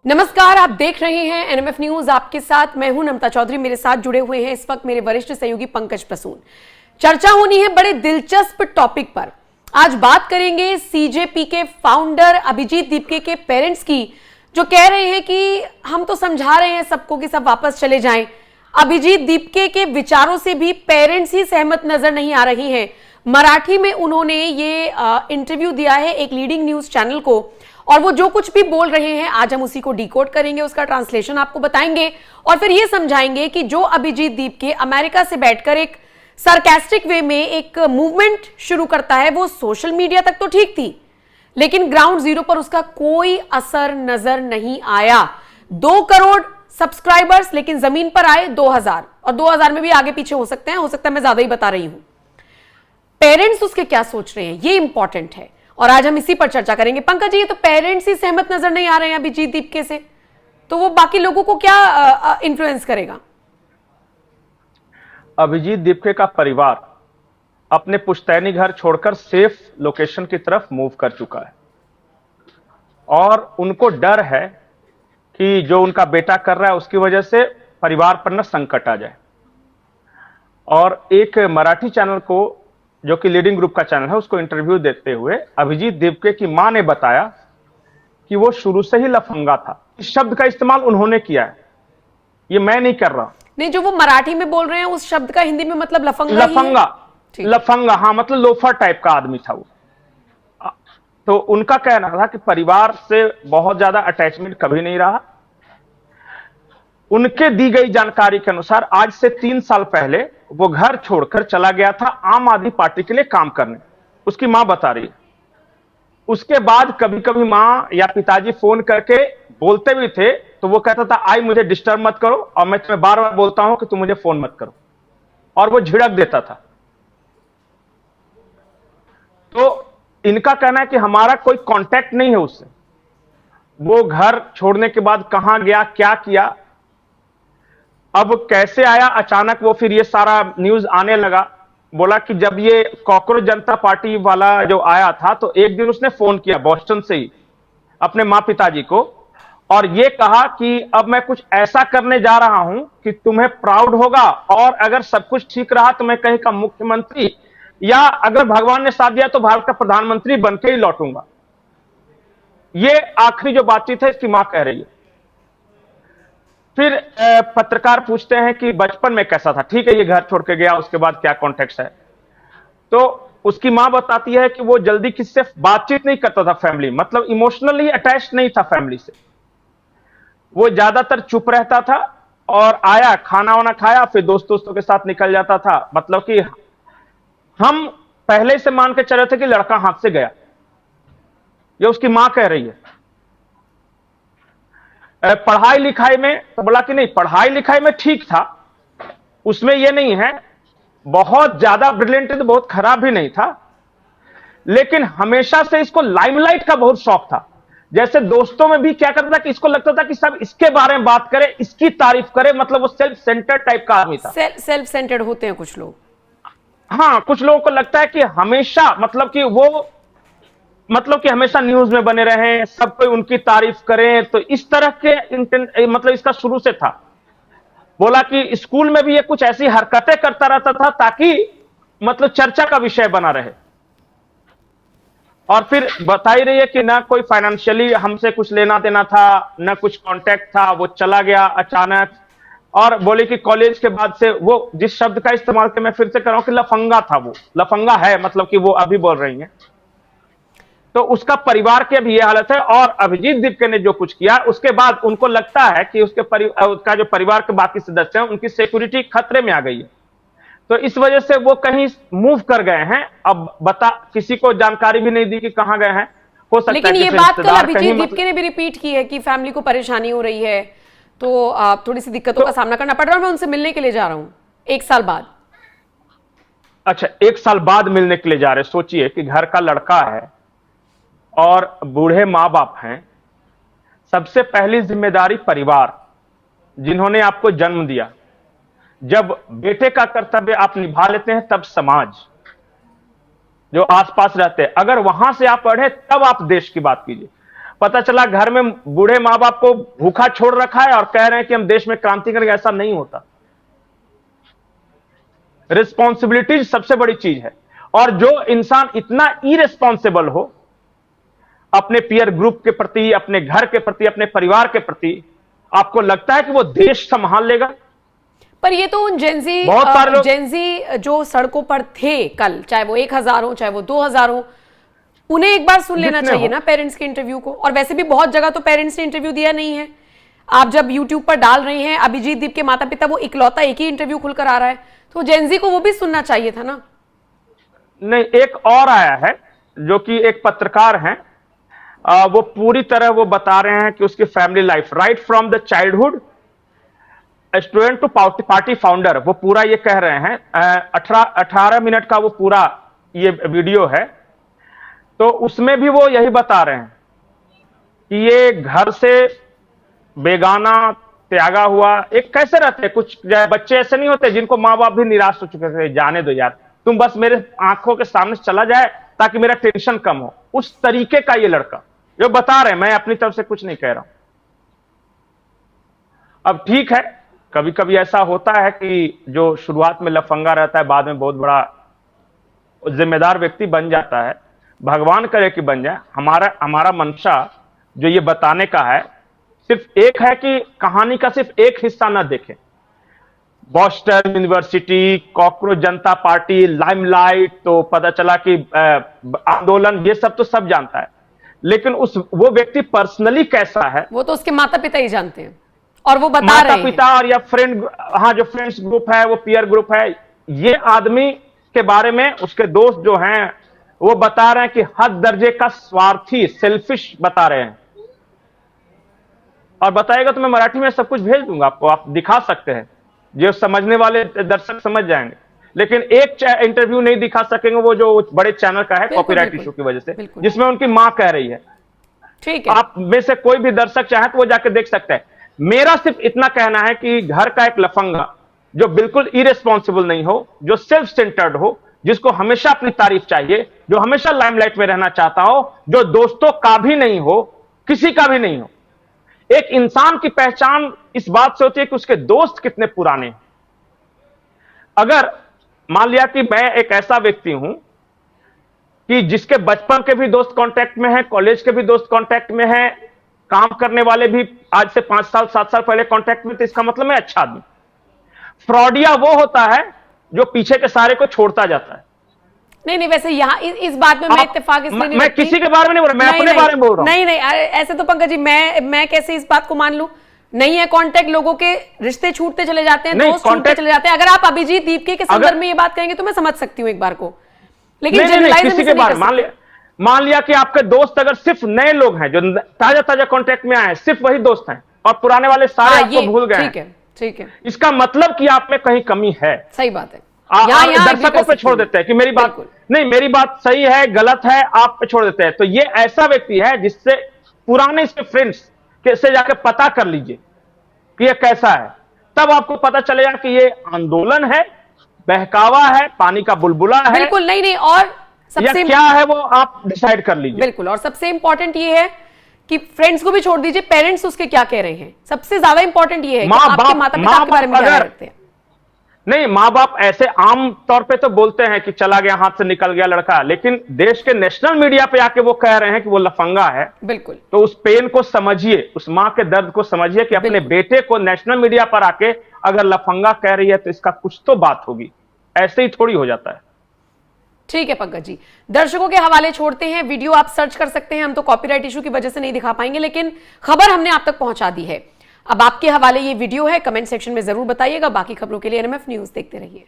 नमस्कार, आप देख रहे हैं एनएमएफ न्यूज। आपके साथ मैं हूं नमता चौधरी। मेरे साथ जुड़े हुए हैं इस वक्त मेरे वरिष्ठ सहयोगी पंकज प्रसून। चर्चा होनी है बड़े दिलचस्प टॉपिक पर। आज बात करेंगे सीजेपी के फाउंडर अभिजीत दीपके के पेरेंट्स की, जो कह रहे हैं कि हम तो समझा रहे हैं सबको कि सब वापस चले जाएं। अभिजीत दीपके के विचारों से भी पेरेंट्स ही सहमत नजर नहीं आ रही हैं। मराठी में उन्होंने ये इंटरव्यू दिया है एक लीडिंग न्यूज चैनल को, और वो जो कुछ भी बोल रहे हैं आज हम उसी को डिकोड करेंगे, उसका ट्रांसलेशन आपको बताएंगे और फिर ये समझाएंगे कि जो अभिजीत दीपके अमेरिका से बैठकर एक सरकास्टिक वे में एक मूवमेंट शुरू करता है, वो सोशल मीडिया तक तो ठीक थी, लेकिन ग्राउंड जीरो पर उसका कोई असर नजर नहीं आया। 2 करोड़ सब्सक्राइबर्स, लेकिन जमीन पर आए 2000, और 2000 में भी आगे पीछे हो सकते हैं, हो सकता है मैं ज्यादा ही बता रही हूं। पेरेंट्स उसके क्या सोच रहे हैं, ये इंपॉर्टेंट है, और आज हम इसी पर चर्चा करेंगे। पंकज जी, ये तो पेरेंट्स ही सहमत नजर नहीं आ रहे हैं अभिजीत दीपके से, तो वो बाकी लोगों को क्या इन्फ्लुएंस करेगा? अभिजीत दीपके का परिवार अपने पुश्तैनी घर छोड़कर सेफ लोकेशन की तरफ मूव कर चुका है, और उनको डर है कि जो उनका बेटा कर रहा है उसकी वजह से परिवार पर न संकट आ जाए। और एक मराठी चैनल को, जो कि लीडिंग ग्रुप का चैनल है, उसको इंटरव्यू देते हुए अभिजीत दीपके की मां ने बताया कि वो शुरू से ही लफंगा था। इस शब्द का इस्तेमाल उन्होंने किया है, ये मैं नहीं कर रहा। नहीं, जो वो मराठी में बोल रहे हैं उस शब्द का हिंदी में मतलब लफंगा लफंगा, लफंगा, हाँ, मतलब लोफर टाइप का आदमी था वो। तो उनका कहना था कि परिवार से बहुत ज्यादा अटैचमेंट कभी नहीं रहा। उनके दी गई जानकारी के अनुसार आज से 3 साल पहले वो घर छोड़कर चला गया था आम आदमी पार्टी के लिए काम करने, उसकी मां बता रही है। उसके बाद कभी कभी मां या पिताजी फोन करके बोलते भी थे तो वो कहता था, आई मुझे डिस्टर्ब मत करो, और मैं तुम्हें बार बार बोलता हूं कि तुम मुझे फोन मत करो, और वो झिड़क देता था। तो इनका कहना है कि हमारा कोई कांटेक्ट नहीं है उससे। वो घर छोड़ने के बाद कहां गया, क्या किया, अब कैसे आया अचानक, वो फिर ये सारा न्यूज आने लगा। बोला कि जब ये कॉकरोच जनता पार्टी वाला जो आया था तो एक दिन उसने फोन किया बॉस्टन से ही अपने मां पिताजी को, और ये कहा कि अब मैं कुछ ऐसा करने जा रहा हूं कि तुम्हें प्राउड होगा, और अगर सब कुछ ठीक रहा तो मैं कहीं का मुख्यमंत्री, या अगर भगवान ने साथ दिया तो भारत का प्रधानमंत्री बन के ही लौटूंगा। ये आखिरी जो बातचीत है इसकी मां कह रही है। फिर पत्रकार पूछते हैं कि बचपन में कैसा था, ठीक है ये घर छोड़ के गया, उसके बाद क्या कॉन्टेक्स्ट है। तो उसकी मां बताती है कि वो जल्दी किसी से बातचीत नहीं करता था फैमिली, मतलब इमोशनली अटैच नहीं था फैमिली से। वो ज्यादातर चुप रहता था, और आया खाना वाना खाया फिर दोस्तों के साथ निकल जाता था। मतलब कि हम पहले से मान के चले थे कि लड़का हाथ से गया, ये उसकी मां कह रही है। पढ़ाई लिखाई में तो बोला कि नहीं, पढ़ाई लिखाई में ठीक था, उसमें ये नहीं है बहुत ज्यादा ब्रिलियंट तो बहुत खराब भी नहीं था, लेकिन हमेशा से इसको लाइमलाइट का बहुत शौक था। जैसे दोस्तों में भी क्या करता था कि इसको लगता था कि सब इसके बारे में बात करे, इसकी तारीफ करे, मतलब वो सेल्फ सेंटर्ड टाइप का आदमी था। सेल्फ सेंटर्ड होते हैं कुछ लोग। हाँ, कुछ लोगों को लगता है कि हमेशा मतलब कि हमेशा न्यूज में बने रहें, सब कोई उनकी तारीफ करें, तो इस तरह के मतलब इसका शुरू से था। बोला कि स्कूल में भी ये कुछ ऐसी हरकतें करता रहता था ताकि मतलब चर्चा का विषय बना रहे। और फिर बता ही रही है कि ना कोई फाइनेंशियली हमसे कुछ लेना देना था, ना कुछ कांटेक्ट था, वो चला गया अचानक। और बोले कि कॉलेज के बाद से वो जिस शब्द का इस्तेमाल किया मैं फिर से कर रहा हूं कि लफंगा था, वो लफंगा है, मतलब कि वो अभी बोल रही हैं। तो उसका परिवार की भी यह हालत है, और अभिजीत दीपके ने जो कुछ किया उसके बाद उनको लगता है कि उसका जो परिवार के बाकी सदस्य हैं उनकी सिक्योरिटी खतरे में आ गई है, तो इस वजह से वो कहीं मूव कर गए हैं। अब किसी को जानकारी भी नहीं दी कि कहां गए हैं। हो सकता लेकिन है ये बात कल अभिजीत दीपके ने भी रिपीट की है कि फैमिली को परेशानी हो रही है, तो थोड़ी सी दिक्कतों का सामना करना पड़ रहा है। मैं उनसे मिलने के लिए जा रहा हूं 1 साल बाद। अच्छा, 1 साल बाद मिलने के लिए जा रहे। सोचिए कि घर का लड़का है और बूढ़े मां बाप हैं। सबसे पहली जिम्मेदारी परिवार, जिन्होंने आपको जन्म दिया। जब बेटे का कर्तव्य आप निभा लेते हैं तब समाज, जो आसपास रहते हैं, अगर वहां से आप पढ़े तब आप देश की बात कीजिए। पता चला घर में बूढ़े माँ बाप को भूखा छोड़ रखा है और कह रहे हैं कि हम देश में क्रांति करेंगे। ऐसा नहीं होता। रिस्पॉन्सिबिलिटी सबसे बड़ी चीज है। और जो इंसान इतना इरेस्पॉन्सिबल हो अपने पीयर ग्रुप के प्रति, अपने घर के प्रति, अपने परिवार के प्रति, आपको लगता है कि वो देश संभाल लेगा? पर ये तो उन जेंजी जो सड़कों पर थे कल, चाहे वो 1000 हो चाहे वो 2000 हो, उन्हें एक बार सुन लेना चाहिए ना पेरेंट्स के इंटरव्यू को। और वैसे भी बहुत जगह तो पेरेंट्स ने इंटरव्यू दिया नहीं है। आप जब यूट्यूब पर डाल रहे हैं अभिजीत दीप के माता पिता, वो इकलौता एक ही इंटरव्यू खुलकर आ रहा है, तो जेंजी को वो भी सुनना चाहिए था ना। नहीं, एक और आया है जो कि एक पत्रकार हैं, वो पूरी तरह वो बता रहे हैं कि उसकी family life right from the childhood student to party founder, वो पूरा ये कह रहे हैं। 18 मिनट का वो पूरा ये वीडियो है। तो उसमें भी वो यही बता रहे हैं कि ये घर से बेगाना त्यागा हुआ एक कैसे रहते हैं। कुछ बच्चे ऐसे नहीं होते जिनको माँ बाप भी निराश हो चुके थे, जाने दो यार, तुम बस मेरे आंखों के सामने से चला जाए ताकि मेरा टेंशन कम हो। उस तरीके का ये लड़का जो बता रहे हैं, मैं अपनी तरफ से कुछ नहीं कह रहा हूं। अब ठीक है, कभी कभी ऐसा होता है कि जो शुरुआत में लफंगा रहता है बाद में बहुत बड़ा जिम्मेदार व्यक्ति बन जाता है। भगवान करे कि बन जाए। हमारा मंशा जो ये बताने का है सिर्फ एक है कि कहानी का सिर्फ एक हिस्सा ना देखें। बॉस्टन यूनिवर्सिटी, कॉकरोच जनता पार्टी, लाइमलाइट, तो पता चला कि आंदोलन, ये सब तो सब जानता है, लेकिन वो व्यक्ति पर्सनली कैसा है वो तो उसके माता पिता ही जानते हैं। और वो बता रहे हैं, माता पिता और या फ्रेंड, हाँ, जो फ्रेंड्स ग्रुप है, वो पीयर ग्रुप है, ये आदमी के बारे में उसके दोस्त जो हैं वो बता रहे हैं कि हद दर्जे का स्वार्थी, सेल्फिश बता रहे हैं। और बताएगा तो मैं मराठी में सब कुछ भेज दूंगा आपको, आप दिखा सकते हैं, जो समझने वाले दर्शक समझ जाएंगे। लेकिन एक इंटरव्यू नहीं दिखा सकेंगे, वो जो बड़े चैनल का है कॉपीराइट इशू की वजह से, जिसमें उनकी मां कह रही है। ठीक है, आप में से कोई भी दर्शक चाहे तो वो जाके देख सकते हैं। मेरा सिर्फ इतना कहना है कि घर का एक लफंगा जो बिल्कुल इरेस्पॉन्सिबल नहीं हो, जो सेल्फ सेंटर्ड हो, जिसको हमेशा अपनी तारीफ चाहिए, जो हमेशा लाइमलाइट में रहना चाहता हो, जो दोस्तों का भी नहीं हो, किसी का भी नहीं हो। एक इंसान की पहचान इस बात से होती है कि उसके दोस्त कितने पुराने हैं। अगर मान लिया कि मैं एक ऐसा व्यक्ति हूं कि जिसके बचपन के भी दोस्त कांटेक्ट में हैं, कॉलेज के भी दोस्त कांटेक्ट में हैं, काम करने वाले भी आज से 5 साल 7 साल पहले कांटेक्ट में थे, इसका मतलब मैं अच्छा आदमी। फ्रॉडिया वो होता है जो पीछे के सारे को छोड़ता जाता है। नहीं, वैसे यहाँ इस बात में मैं इत्तेफाक इसलिए नहीं मैं किसी के बारे में नहीं बोल रहा, मैं अपने बारे में बोल रहा हूं। नहीं, ऐसे तो पंकज जी मैं कैसे इस बात को मान लूं? नहीं है कांटेक्ट, लोगों के रिश्ते छूटते चले जाते हैं, दोस्त छूटते चले जाते हैं। अगर आप अभिजीत दीपके के संदर्भ में ये बात करेंगे तो मैं समझ सकती हूँ एक बार को, लेकिन किसी के बारे मान लिया कि आपके दोस्त अगर सिर्फ नए लोग हैं जो ताजा कांटेक्ट में आए, सिर्फ वही दोस्त हैं और पुराने वाले सारे आपको भूल गए। ठीक है, इसका मतलब कि आप में कहीं कमी है। सही बात है। दर्शकों पे छोड़ देते हैं कि मेरी बात नहीं, मेरी बात सही है गलत है, आप पे छोड़ देते हैं। तो ये ऐसा व्यक्ति है जिससे पुराने इसके फ्रेंड्स से जाके पता कर लीजिए कि ये कैसा है, तब आपको पता चलेगा कि ये आंदोलन है, बहकावा है, पानी का बुलबुला है। बिल्कुल नहीं, और सबसे क्या है वो आप डिसाइड कर लीजिए। बिल्कुल, और सबसे इंपॉर्टेंट ये है कि फ्रेंड्स को भी छोड़ दीजिए, पेरेंट्स उसके क्या कह रहे हैं। सबसे ज्यादा इंपॉर्टेंट ये है कि आपके माता पिता आपके बारे में क्या कहते हैं। नहीं, माँ बाप ऐसे आम तौर पे तो बोलते हैं कि चला गया, हाथ से निकल गया लड़का, लेकिन देश के नेशनल मीडिया पे आके वो कह रहे हैं कि वो लफंगा है। बिल्कुल, तो उस पेन को समझिए, उस माँ के दर्द को समझिए कि अपने बेटे को नेशनल मीडिया पर आके अगर लफंगा कह रही है तो इसका कुछ तो बात होगी, ऐसे ही थोड़ी हो जाता है। ठीक है पंकज जी, दर्शकों के हवाले छोड़ते हैं। वीडियो आप सर्च कर सकते हैं, हम तो कॉपीराइट इशू की वजह से नहीं दिखा पाएंगे, लेकिन खबर हमने आप तक पहुंचा दी है। अब आपके हवाले ये वीडियो है, कमेंट सेक्शन में जरूर बताइएगा। बाकी खबरों के लिए एनएमएफ न्यूज देखते रहिए।